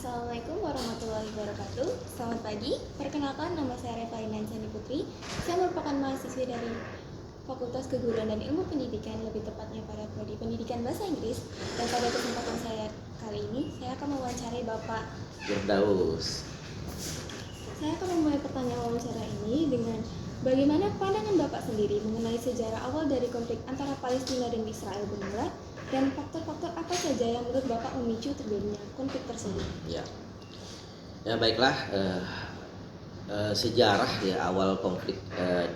Assalamualaikum warahmatullahi wabarakatuh. Selamat pagi, perkenalkan nama saya Revalina Sani Putri. Saya merupakan mahasiswi dari Fakultas Keguruan dan Ilmu Pendidikan, lebih tepatnya pada prodi Pendidikan Bahasa Inggris. Dan pada kesempatan saya kali ini, saya akan mewawancarai Bapak Firdaus. Saya akan memulai pertanyaan wawancara ini dengan bagaimana pandangan Bapak sendiri mengenai sejarah awal dari konflik antara Palestina dan Israel bermula, dan faktor-faktor apa saja yang menurut Bapak memicu terjadinya konflik tersebut? Ya baiklah, sejarah ya awal konflik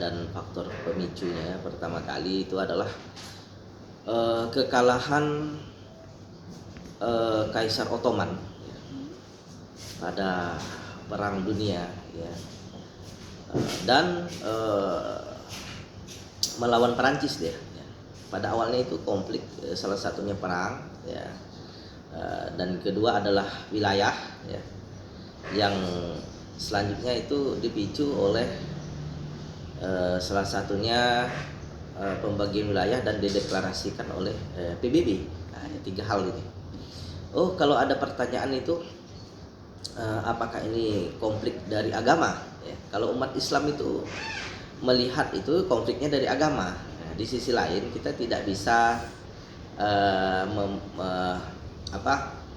dan faktor pemicunya pertama kali itu adalah kekalahan Kaisar Ottoman ya, pada Perang Dunia ya, dan melawan Perancis dia. Pada awalnya itu konflik, salah satunya perang ya, dan kedua adalah wilayah ya, yang selanjutnya itu dipicu oleh salah satunya pembagian wilayah dan dideklarasikan oleh PBB. Nah, tiga hal ini. Kalau ada pertanyaan itu apakah ini konflik dari agama ya? Kalau umat Islam itu melihat itu konfliknya dari agama. Di sisi lain kita tidak bisa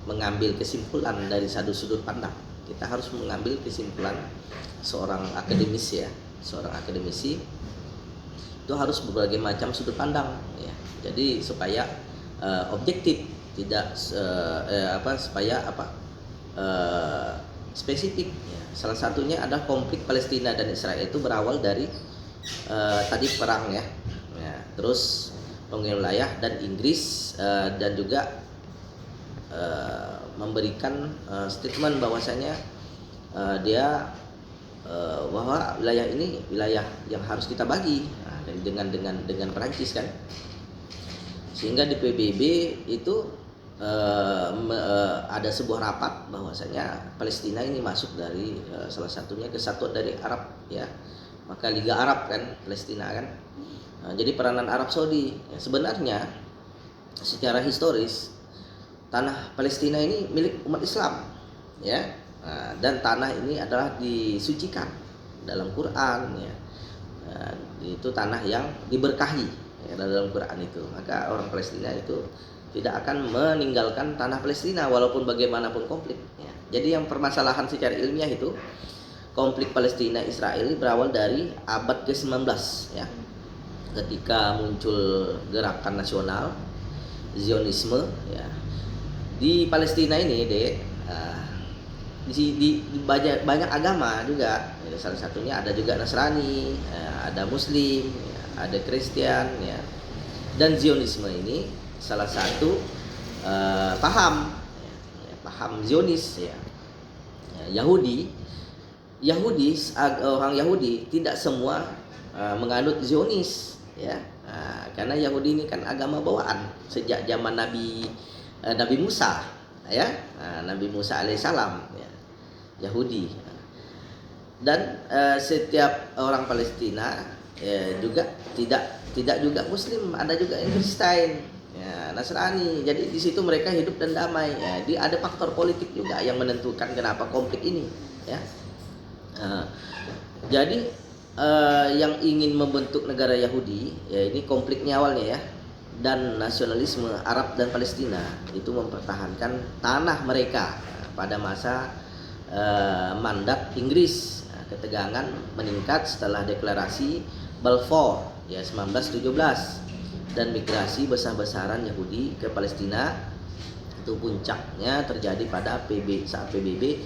mengambil kesimpulan dari satu sudut pandang. Kita harus mengambil kesimpulan seorang akademisi ya. Seorang akademisi itu harus berbagai macam sudut pandang ya. Jadi supaya objektif, tidak spesifik ya. Salah satunya adalah konflik Palestina dan Israel itu berawal dari tadi perang ya. Terus pembagian wilayah dan Inggris dan juga memberikan statement bahwasanya dia bahwa wilayah ini wilayah yang harus kita bagi dengan Perancis kan, sehingga di PBB itu ada sebuah rapat bahwasanya Palestina ini masuk dari salah satunya kesatuan dari Arab ya, maka Liga Arab kan Palestina kan. Jadi peranan Arab Saudi ya, sebenarnya secara historis tanah Palestina ini milik umat Islam ya, dan tanah ini adalah disucikan dalam Quran ya. Itu tanah yang diberkahi ya, dalam Quran itu, maka orang Palestina itu tidak akan meninggalkan tanah Palestina walaupun bagaimanapun konflik ya. Jadi yang permasalahan secara ilmiah itu konflik Palestina Israel berawal dari abad ke-19 ya, ketika muncul gerakan nasional Zionisme ya. Di Palestina ini di banyak agama juga ya, salah satunya ada juga Nasrani ya, ada Muslim ya, ada Kristen ya. Dan Zionisme ini salah satu paham Zionis ya. Yahudi orang Yahudi tidak semua menganut Zionis ya, karena Yahudi ini kan agama bawaan sejak zaman Nabi Musa ya, Nabi Musa alaihissalam ya, Yahudi. Dan setiap orang Palestina juga tidak juga Muslim, ada juga yang Kristen ya, Nasrani. Jadi di situ mereka hidup dan damai ya. Ada faktor politik juga yang menentukan kenapa konflik ini ya. Jadi yang ingin membentuk negara Yahudi ya, ini konfliknya awalnya ya, dan nasionalisme Arab dan Palestina itu mempertahankan tanah mereka pada masa mandat Inggris. Ketegangan meningkat setelah deklarasi Balfour ya 1917 dan migrasi besar-besaran Yahudi ke Palestina. Itu puncaknya terjadi pada saat PBB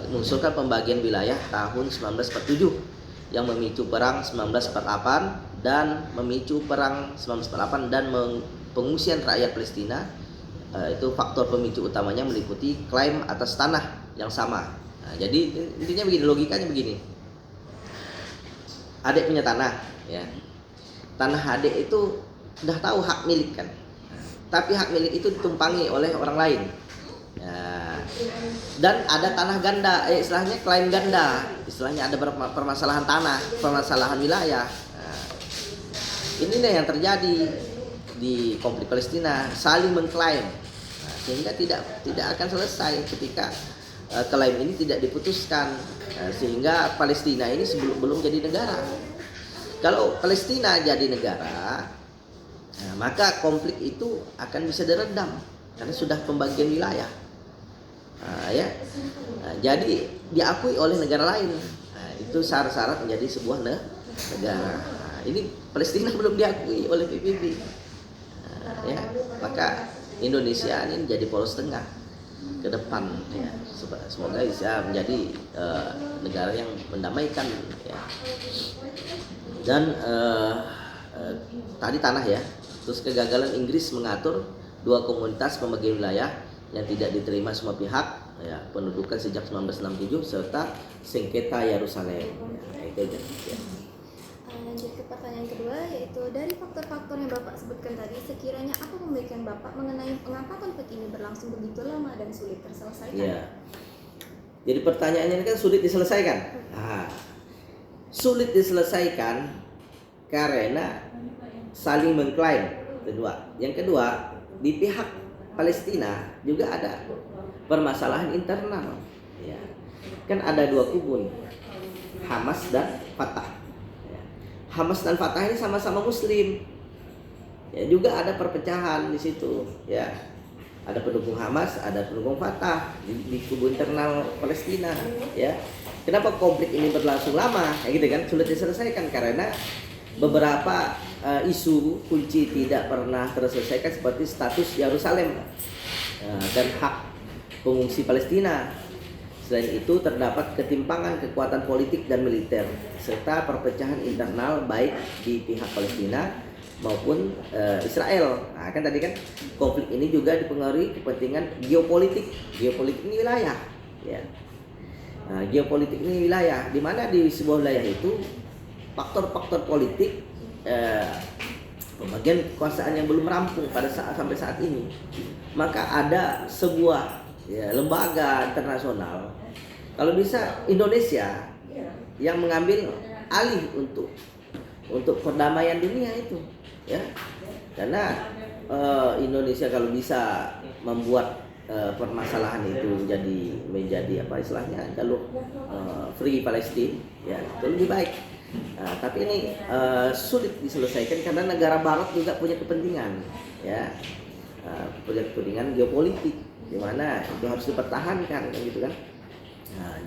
mengusulkan pembagian wilayah tahun 1947 yang memicu perang 1948 dan memicu perang 1948 dan pengungsian rakyat Palestina. Itu faktor pemicu utamanya meliputi klaim atas tanah yang sama. Nah, jadi intinya begini, logikanya begini. Adik punya tanah ya. Tanah adik itu udah tahu hak milik kan. Tapi hak milik itu ditumpangi oleh orang lain. Ya. Dan ada tanah ganda, istilahnya klaim ganda. Istilahnya ada permasalahan tanah, permasalahan wilayah. Nah, ini yang terjadi di konflik Palestina, saling mengklaim. Nah, sehingga tidak akan selesai ketika klaim ini tidak diputuskan. Sehingga Palestina ini belum jadi negara. Kalau Palestina jadi negara, maka konflik itu akan bisa diredam karena sudah pembagian wilayah. Ya. Jadi diakui oleh negara lain. Itu syarat-syarat menjadi sebuah negara. Ini Palestina belum diakui oleh PBB. Ya, maka Indonesia ini menjadi poros tengah ke depan, ya. Semoga bisa menjadi negara yang mendamaikan, ya. Dan tadi tanah, ya. Terus kegagalan Inggris mengatur dua komunitas pembagian wilayah yang tidak diterima semua pihak, ya, pendudukan sejak 1967 serta sengketa Yerusalem. Ya, itu aja, ya. Lanjut ke pertanyaan kedua, yaitu dari faktor-faktor yang Bapak sebutkan tadi, sekiranya apa pemikiran Bapak mengenai mengapa konflik ini berlangsung begitu lama dan sulit terselesaikan? Ya. Jadi pertanyaannya kan sulit diselesaikan. Sulit diselesaikan karena saling mengklaim. Yang kedua, di pihak Palestina juga ada permasalahan internal. Ya. Kan ada dua kubu, Hamas dan Fatah. Hamas dan Fatah ini sama-sama Muslim. Ya, juga ada perpecahan di situ. Ya, ada pendukung Hamas, ada pendukung Fatah di kubu internal Palestina. Ya, kenapa konflik ini berlangsung lama? Kayak gitu kan, sulit diselesaikan karena beberapa isu kunci tidak pernah terselesaikan seperti status Yerusalem dan hak pengungsi Palestina. Selain itu terdapat ketimpangan kekuatan politik dan militer serta perpecahan internal baik di pihak Palestina maupun Israel. Nah, kan tadi kan konflik ini juga dipengaruhi kepentingan geopolitik. Geopolitik ini wilayah, ya. Nah, geopolitik ini wilayah, di mana di sebuah wilayah itu faktor-faktor politik pembagian kekuasaan yang belum rampung sampai saat ini. Maka ada sebuah, ya, lembaga internasional, kalau bisa Indonesia yang mengambil alih untuk perdamaian dunia itu, ya. Karena Indonesia kalau bisa membuat permasalahan itu menjadi apa istilahnya, jalur free Palestine, ya, itu lebih baik. Nah, tapi ini sulit diselesaikan karena negara Barat juga punya kepentingan, ya, punya kepentingan geopolitik, di mana itu harus dipertahankan, gitu kan. Nah,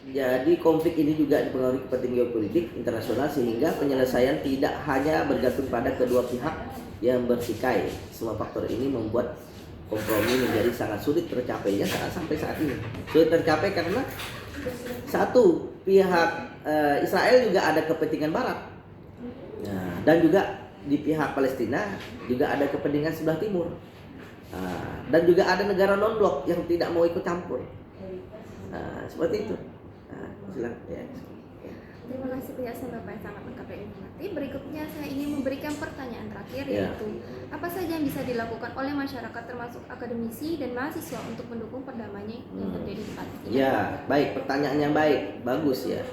jadi konflik ini juga dipengaruhi kepentingan geopolitik internasional sehingga penyelesaian tidak hanya bergantung pada kedua pihak yang bertikai. Semua faktor ini membuat kompromi menjadi sangat sulit tercapainya sampai saat ini. Sulit tercapai karena satu pihak Israel juga ada kepentingan Barat, nah, dan juga di pihak Palestina juga ada kepentingan sebelah timur. Dan juga ada negara non-blok yang tidak mau ikut campur. Seperti itu. Silakan. Ya. Terima kasih penjelasan Bapak yang sangat lengkap dan informatif. Berikutnya saya ingin memberikan pertanyaan terakhir, yaitu apa saja yang bisa dilakukan oleh masyarakat termasuk akademisi dan mahasiswa untuk mendukung perdamaian yang terjadi di Palestina? Ya, baik, pertanyaan yang baik, bagus, ya.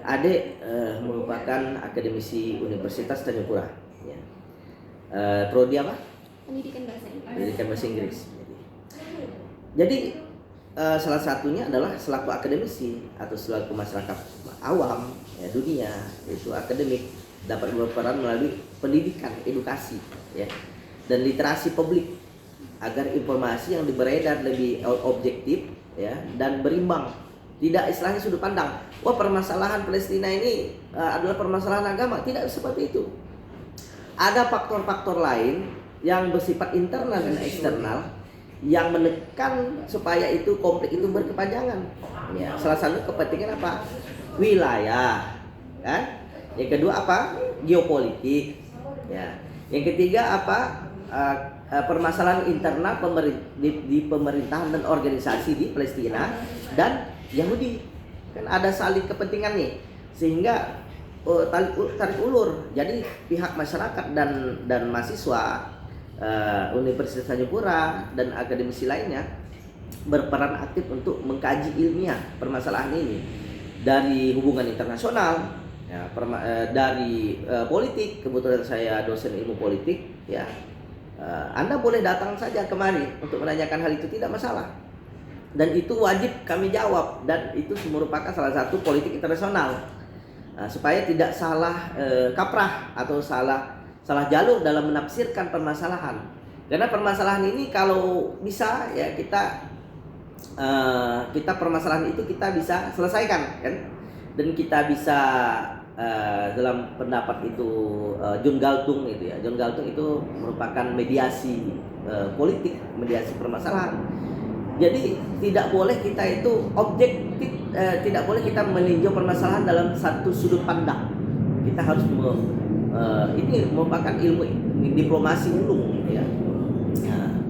Ade merupakan akademisi Universitas Tanjung Pura. Ya. Prodi apa? Pendidikan Bahasa Inggris. Pendidikan Bahasa Inggris. Jadi salah satunya adalah selaku akademisi atau selaku masyarakat awam, ya, dunia, yaitu akademik, dapat berperan melalui pendidikan, edukasi, ya, dan literasi publik agar informasi yang beredar lebih objektif, ya, dan berimbang. Tidak istilahnya sudut pandang, wah permasalahan Palestina ini adalah permasalahan agama. Tidak seperti itu. Ada faktor-faktor lain yang bersifat internal dan eksternal yang menekan supaya itu konflik itu berkepanjangan. Ya, salah satu kepentingan apa? Wilayah, kan? Yang kedua apa? Geopolitik. Ya. Yang ketiga apa? Permasalahan internal di pemerintahan dan organisasi di Palestina dan Yahudi. Kan ada saling kepentingan nih, sehingga tarik ulur. Jadi pihak masyarakat dan mahasiswa Universitas Tanjung Pura dan akademisi lainnya berperan aktif untuk mengkaji ilmiah permasalahan ini dari hubungan internasional, ya, dari politik. Kebetulan saya dosen ilmu politik, ya, Anda boleh datang saja kemari untuk menanyakan hal itu, tidak masalah. Dan itu wajib kami jawab, dan itu merupakan salah satu politik internasional. Supaya tidak salah kaprah atau salah jalur dalam menafsirkan permasalahan. Karena permasalahan ini kalau bisa ya kita permasalahan itu kita bisa selesaikan kan, dan kita bisa dalam pendapat itu John Galtung itu ya, John Galtung itu merupakan mediasi politik, mediasi permasalahan. Jadi tidak boleh kita itu objektif, tidak boleh kita meninjau permasalahan dalam satu sudut pandang. Kita harus ini merupakan ilmu diplomasi ulung ya.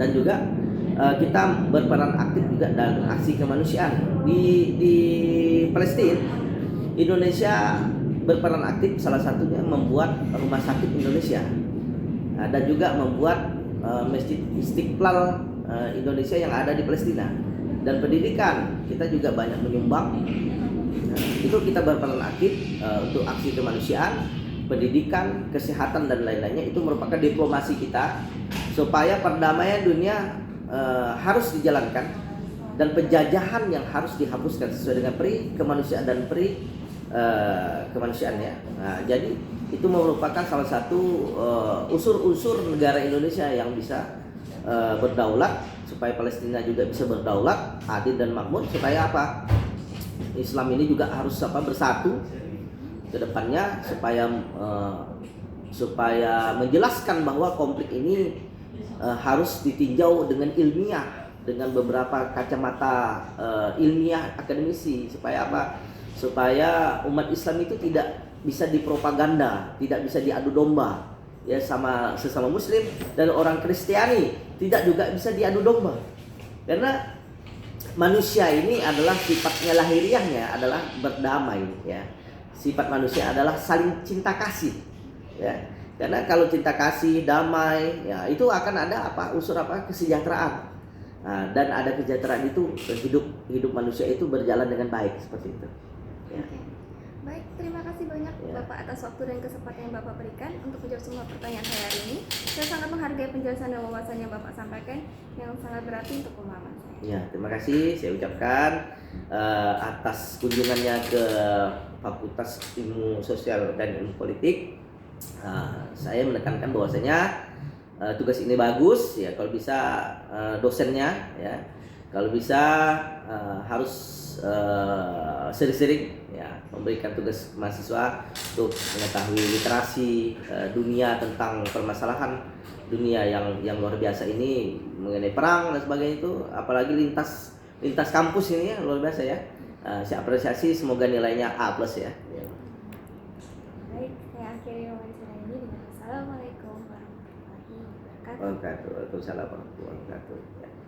Dan juga kita berperan aktif juga dalam aksi kemanusiaan di Palestina. Indonesia berperan aktif, salah satunya membuat rumah sakit Indonesia dan juga membuat Masjid Istiqlal Indonesia yang ada di Palestina. Dan pendidikan kita juga banyak menyumbang. Itu kita berperan aktif untuk aksi kemanusiaan, pendidikan, kesehatan dan lain-lainnya. Itu merupakan diplomasi kita supaya perdamaian dunia harus dijalankan, dan penjajahan yang harus dihapuskan sesuai dengan peri kemanusiaan dan peri kemanusiaan ya. Jadi itu merupakan salah satu unsur-unsur negara Indonesia yang bisa berdaulat, supaya Palestina juga bisa berdaulat, adil dan makmur, supaya apa? Islam ini juga harus bersatu ke depannya, supaya menjelaskan bahwa konflik ini harus ditinjau dengan ilmiah, dengan beberapa kacamata ilmiah akademisi, supaya apa? Supaya umat Islam itu tidak bisa dipropaganda, tidak bisa diadu domba ya sama sesama muslim, dan orang Kristiani tidak juga bisa diadu domba. Karena manusia ini adalah sifatnya lahiriahnya adalah berdamai ya. Sifat manusia adalah saling cinta kasih ya. Karena kalau cinta kasih, damai ya, itu akan ada unsur kesejahteraan. Dan ada kesejahteraan itu hidup manusia itu berjalan dengan baik seperti itu. Ya. Oke. Baik, terima kasih banyak Ya. Bapak atas waktu dan kesempatan yang Bapak berikan untuk menjawab semua pertanyaan saya hari ini. Saya sangat menghargai penjelasan dan wawasan yang Bapak sampaikan yang sangat berarti untuk pemahaman saya. Ya, terima kasih saya ucapkan atas kunjungannya ke Fakultas Ilmu Sosial dan Ilmu Politik. Saya menekankan bahwasanya tugas ini bagus ya, kalau bisa dosennya ya, kalau bisa harus sering-sering ya memberikan tugas mahasiswa untuk mengetahui literasi dunia tentang permasalahan dunia yang luar biasa ini, mengenai perang dan sebagainya itu, apalagi lintas kampus ini ya, luar biasa ya. Saya apresiasi, semoga nilainya A+ ya. Baik, saya akhiri wawancara ini dengan Assalamualaikum warahmatullahi wabarakatuh. Waalaikumsalam warahmatullahi wabarakatuh.